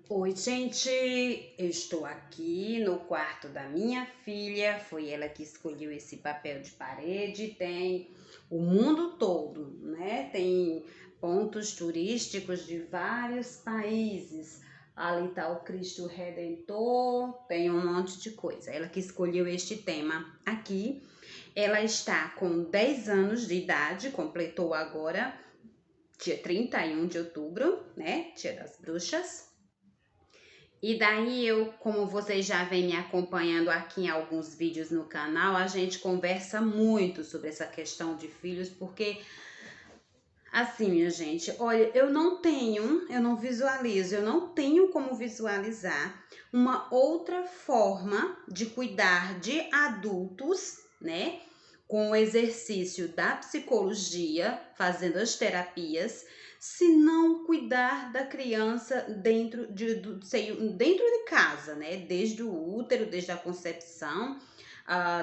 Oi, gente, eu estou aqui no quarto da minha filha, foi ela que escolheu esse papel de parede, tem o mundo todo, né? Tem pontos turísticos de vários países, ali tá o Cristo Redentor, tem um monte de coisa, ela que escolheu este tema aqui, ela está com 10 anos de idade, completou agora, dia 31 de outubro, né? Dia das Bruxas. E daí como vocês já vêm me acompanhando aqui em alguns vídeos no canal, a gente conversa muito sobre essa questão de filhos, porque assim, minha gente, olha, eu não visualizo, eu não tenho como visualizar uma outra forma de cuidar de adultos, né? Com o exercício da psicologia, fazendo as terapias, se não cuidar da criança dentro de casa, né? Desde o útero, desde a concepção,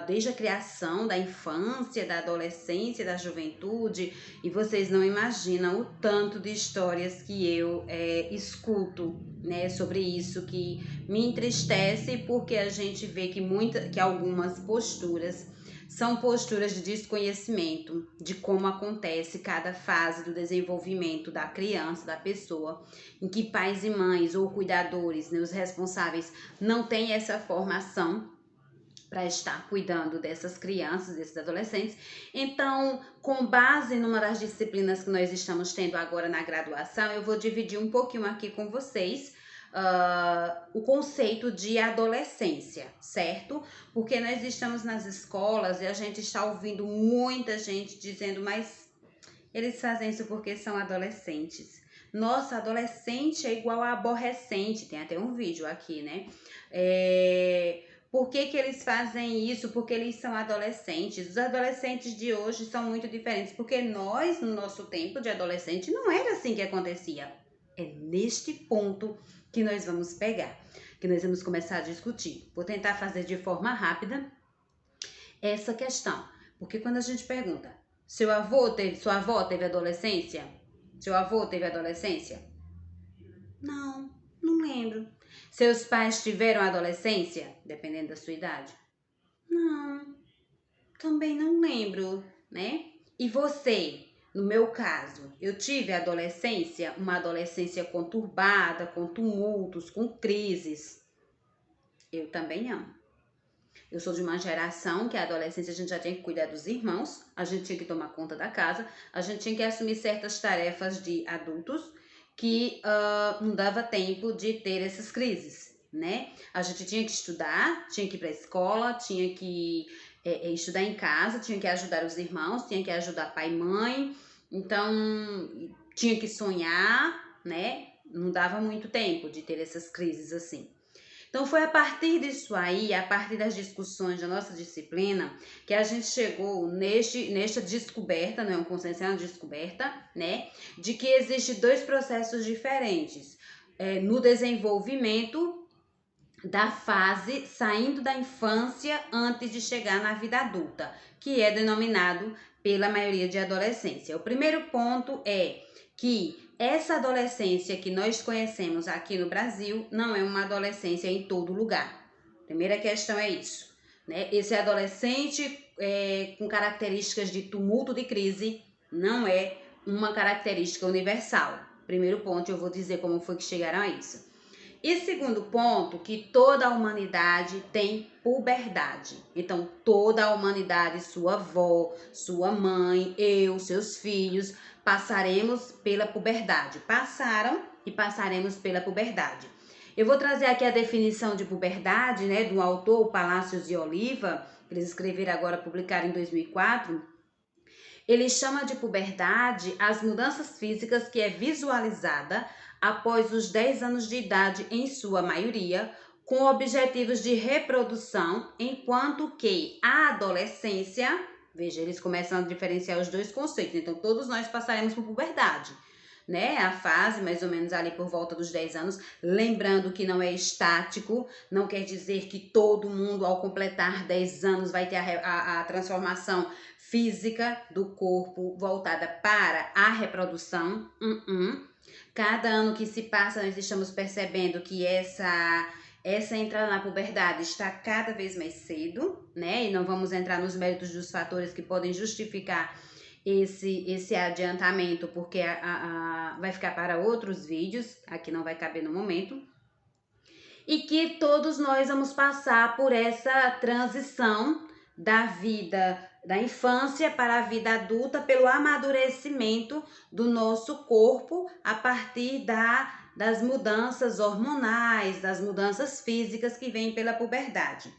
desde a criação, da infância, da adolescência, da juventude, e vocês não imaginam o tanto de histórias que eu escuto, né, sobre isso, que me entristece, porque a gente vê que algumas posturas são posturas de desconhecimento de como acontece cada fase do desenvolvimento da criança, da pessoa, em que pais e mães ou cuidadores, né, os responsáveis, não têm essa formação para estar cuidando dessas crianças, desses adolescentes. Então, com base numa das disciplinas que nós estamos tendo agora na graduação, eu vou dividir um pouquinho aqui com vocês o conceito de adolescência, certo? Porque nós estamos nas escolas e a gente está ouvindo muita gente dizendo, mas eles fazem isso porque são adolescentes. Nossa, adolescente é igual a aborrecente. Tem até um vídeo aqui, né? Por que eles fazem isso? Porque eles são adolescentes. Os adolescentes de hoje são muito diferentes. Porque nós, no nosso tempo de adolescente, não era assim que acontecia. É neste ponto que nós vamos pegar, que nós vamos começar a discutir. Vou tentar fazer de forma rápida essa questão. Porque quando a gente pergunta, sua avó teve adolescência? Seu avô teve adolescência? Não, não lembro. Seus pais tiveram adolescência? Dependendo da sua idade? Não, também não lembro, né? E você? No meu caso, eu tive adolescência, uma adolescência conturbada, com tumultos, com crises. Eu também não. Eu sou de uma geração que a adolescência a gente já tinha que cuidar dos irmãos, a gente tinha que tomar conta da casa, a gente tinha que assumir certas tarefas de adultos que não dava tempo de ter essas crises, né? A gente tinha que estudar, tinha que ir para a escola, tinha que estudar em casa, tinha que ajudar os irmãos, tinha que ajudar pai e mãe, então tinha que sonhar, né? Não dava muito tempo de ter essas crises assim. Então, foi a partir disso aí, a partir das discussões da nossa disciplina, que a gente chegou nesta descoberta, não é um consenso, é uma descoberta, né? De que existem dois processos diferentes no desenvolvimento da fase saindo da infância antes de chegar na vida adulta, que é denominado pela maioria de adolescência. O primeiro ponto é que essa adolescência que nós conhecemos aqui no Brasil não é uma adolescência em todo lugar. Primeira questão é isso, né? Esse adolescente com características de tumulto de crise não é uma característica universal. Primeiro ponto, eu vou dizer como foi que chegaram a isso. E segundo ponto, que toda a humanidade tem puberdade. Então, toda a humanidade, sua avó, sua mãe, eu, seus filhos, passaremos pela puberdade. Passaram e passaremos pela puberdade. Eu vou trazer aqui a definição de puberdade, né, do autor Palácios e Oliva, que eles escreveram agora, publicaram em 2004. Ele chama de puberdade as mudanças físicas que é visualizada após os 10 anos de idade, em sua maioria, com objetivos de reprodução, enquanto que a adolescência, veja, eles começam a diferenciar os dois conceitos, então todos nós passaremos por puberdade, né? A fase mais ou menos ali por volta dos 10 anos, lembrando que não é estático, não quer dizer que todo mundo ao completar 10 anos vai ter a transformação física do corpo voltada para a reprodução. Cada ano que se passa, nós estamos percebendo que essa entrada na puberdade está cada vez mais cedo, né? E não vamos entrar nos méritos dos fatores que podem justificar esse adiantamento, porque vai ficar para outros vídeos, aqui não vai caber no momento. E que todos nós vamos passar por essa transição da vida da infância para a vida adulta pelo amadurecimento do nosso corpo a partir das mudanças hormonais, das mudanças físicas que vêm pela puberdade.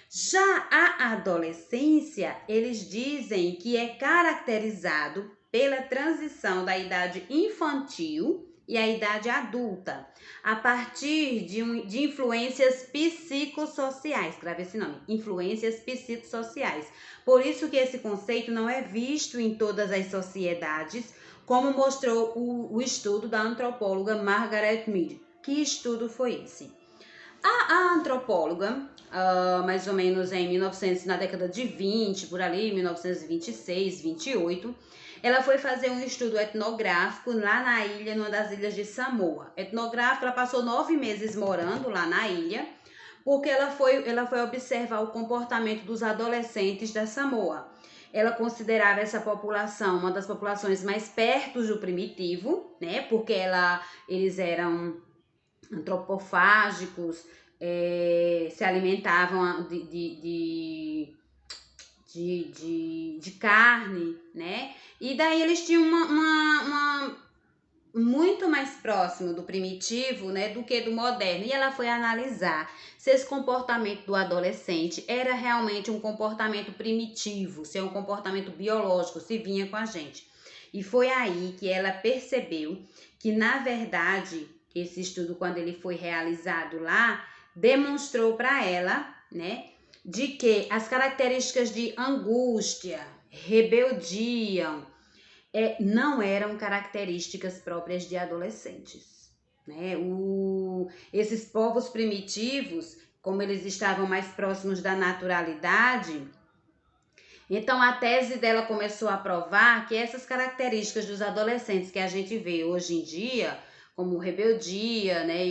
Já a adolescência, eles dizem que é caracterizado pela transição da idade infantil e a idade adulta, a partir de influências psicossociais. Grave esse nome, influências psicossociais. Por isso que esse conceito não é visto em todas as sociedades, como mostrou o estudo da antropóloga Margaret Mead. Que estudo foi esse? A antropóloga, mais ou menos em 1900, na década de 20, por ali, 1926, 28, ela foi fazer um estudo etnográfico lá na ilha, numa das ilhas de Samoa. Etnográfico, ela passou 9 meses morando lá na ilha, porque ela foi observar o comportamento dos adolescentes da Samoa. Ela considerava essa população uma das populações mais perto do primitivo, né? Porque eles eram antropofágicos, se alimentavam de carne, né? E daí eles tinham uma muito mais próximo do primitivo, né, do que do moderno. E ela foi analisar se esse comportamento do adolescente era realmente um comportamento primitivo, se é um comportamento biológico, se vinha com a gente. E foi aí que ela percebeu que, na verdade, esse estudo, quando ele foi realizado lá, demonstrou para ela, né, de que as características de angústia, rebeldia, não eram características próprias de adolescentes, né? Esses povos primitivos, como eles estavam mais próximos da naturalidade, então a tese dela começou a provar que essas características dos adolescentes que a gente vê hoje em dia, como rebeldia, né,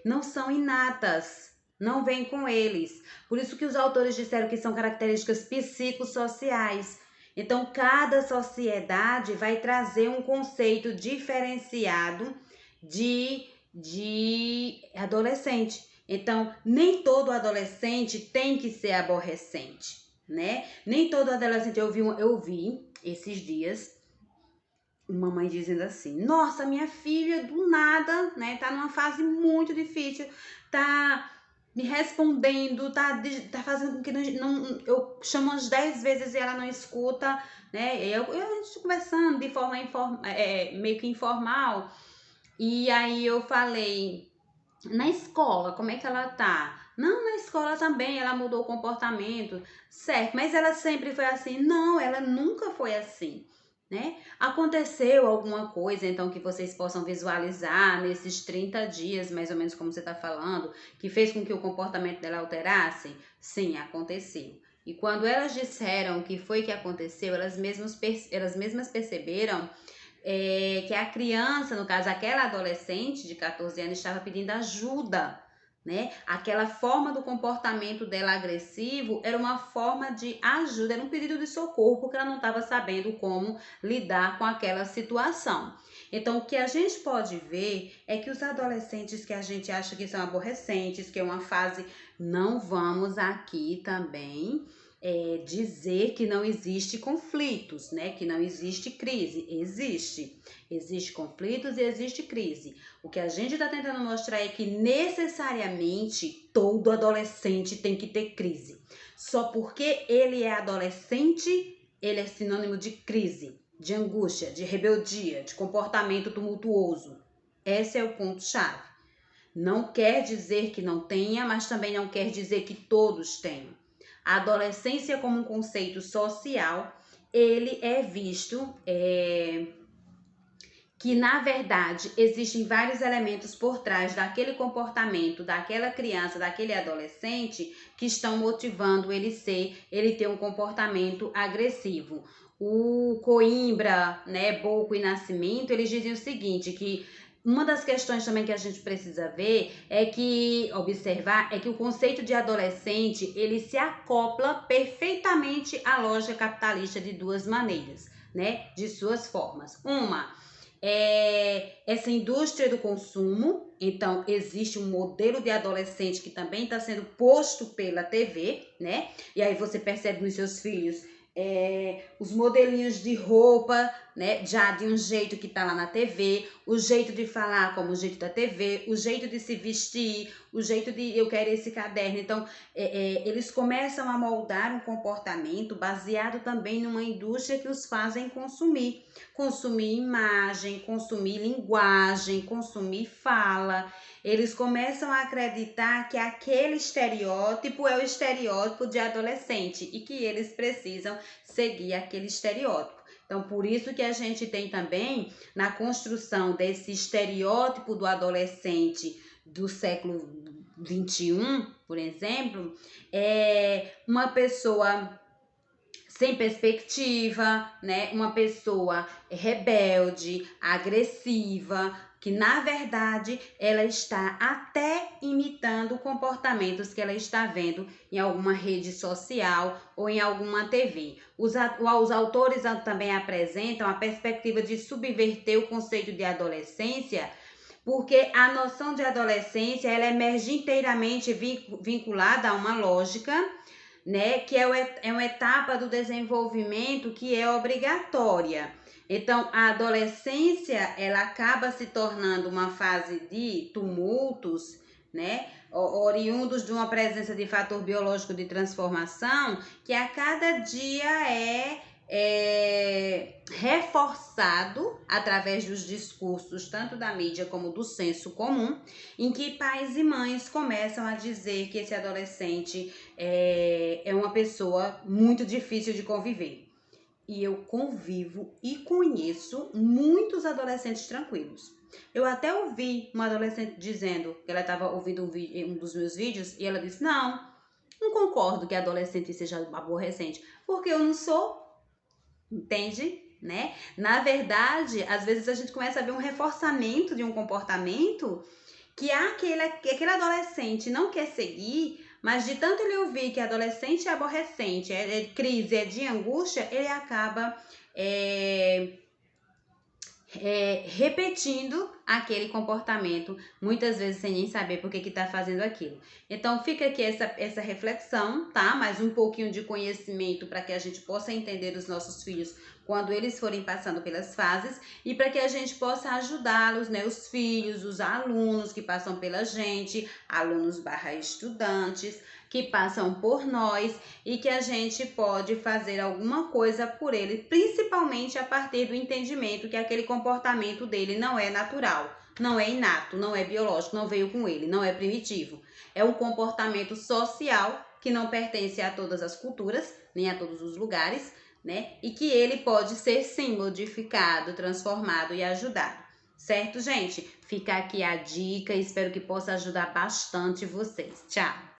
não são inatas, não vem com eles. Por isso que os autores disseram que são características psicossociais. Então, cada sociedade vai trazer um conceito diferenciado de adolescente. Então, nem todo adolescente tem que ser aborrecente, né? Nem todo adolescente. Eu vi esses dias uma mãe dizendo assim: nossa, minha filha do nada, né, tá numa fase muito difícil, tá me respondendo, tá fazendo com que eu chamo umas 10 vezes e ela não escuta, né? Eu estou conversando de forma meio que informal. E aí eu falei: na escola, como é que ela tá? Não, na escola também, ela mudou o comportamento, certo? Mas ela sempre foi assim? Não, ela nunca foi assim, né? Aconteceu alguma coisa, então, que vocês possam visualizar nesses 30 dias, mais ou menos como você está falando, que fez com que o comportamento dela alterasse? Sim, aconteceu. E quando elas disseram o que foi que aconteceu, elas mesmas perceberam que a criança, no caso aquela adolescente de 14 anos, estava pedindo ajuda, né? Aquela forma do comportamento dela agressivo era uma forma de ajuda, era um pedido de socorro, porque ela não estava sabendo como lidar com aquela situação. Então, o que a gente pode ver é que os adolescentes que a gente acha que são aborrecentes, que é uma fase, não vamos aqui também dizer que não existe conflitos, né? Que não existe crise. Existe conflitos e existe crise. O que a gente está tentando mostrar é que necessariamente todo adolescente tem que ter crise. Só porque ele é adolescente, ele é sinônimo de crise, de angústia, de rebeldia, de comportamento tumultuoso. Esse é o ponto-chave. Não quer dizer que não tenha, mas também não quer dizer que todos tenham. A adolescência como um conceito social, ele é visto que, na verdade, existem vários elementos por trás daquele comportamento, daquela criança, daquele adolescente, que estão motivando ele ter um comportamento agressivo. o Coimbra, né, Bocco e Nascimento, eles dizem o seguinte, que uma das questões também que a gente precisa ver observar, é que o conceito de adolescente, ele se acopla perfeitamente à lógica capitalista de duas maneiras, né, de suas formas. Uma é essa indústria do consumo, então existe um modelo de adolescente que também está sendo posto pela TV, né? E aí você percebe nos seus filhos os modelinhos de roupa, né, já de um jeito que tá lá na TV, o jeito de falar como o jeito da TV, o jeito de se vestir, o jeito de eu quero esse caderno. Então, eles começam a moldar um comportamento baseado também numa indústria que os fazem consumir. Consumir imagem, consumir linguagem, consumir fala. Eles começam a acreditar que aquele estereótipo é o estereótipo de adolescente e que eles precisam seguir aquele estereótipo. Então, por isso que a gente tem também, na construção desse estereótipo do adolescente do século XXI, por exemplo, uma pessoa sem perspectiva, né? Uma pessoa rebelde, agressiva, que na verdade ela está até imitando comportamentos que ela está vendo em alguma rede social ou em alguma TV. Os autores também apresentam a perspectiva de subverter o conceito de adolescência, porque a noção de adolescência ela emerge inteiramente vinculada a uma lógica, né, que é uma etapa do desenvolvimento que é obrigatória. Então, a adolescência, ela acaba se tornando uma fase de tumultos, né, oriundos de uma presença de fator biológico de transformação, que a cada dia é reforçado através dos discursos, tanto da mídia como do senso comum, em que pais e mães começam a dizer que esse adolescente é uma pessoa muito difícil de conviver. E eu convivo e conheço muitos adolescentes tranquilos. Eu até ouvi uma adolescente dizendo que ela estava ouvindo um dos meus vídeos e ela disse, não concordo que adolescente seja aborrecente, porque eu não sou. Entende? Né? Na verdade, às vezes a gente começa a ver um reforçamento de um comportamento que aquele adolescente não quer seguir, mas de tanto ele ouvir que adolescente é aborrecente, é crise, é de angústia, ele acaba repetindo aquele comportamento, muitas vezes sem nem saber por que está fazendo aquilo. Então fica aqui essa reflexão, tá? Mais um pouquinho de conhecimento para que a gente possa entender os nossos filhos quando eles forem passando pelas fases e para que a gente possa ajudá-los, né? Os filhos, os alunos que passam pela gente, alunos/estudantes, que passam por nós e que a gente pode fazer alguma coisa por ele, principalmente a partir do entendimento que aquele comportamento dele não é natural, não é inato, não é biológico, não veio com ele, não é primitivo. É um comportamento social que não pertence a todas as culturas, nem a todos os lugares, né? E que ele pode ser sim modificado, transformado e ajudado. Certo, gente? Fica aqui a dica, espero que possa ajudar bastante vocês. Tchau!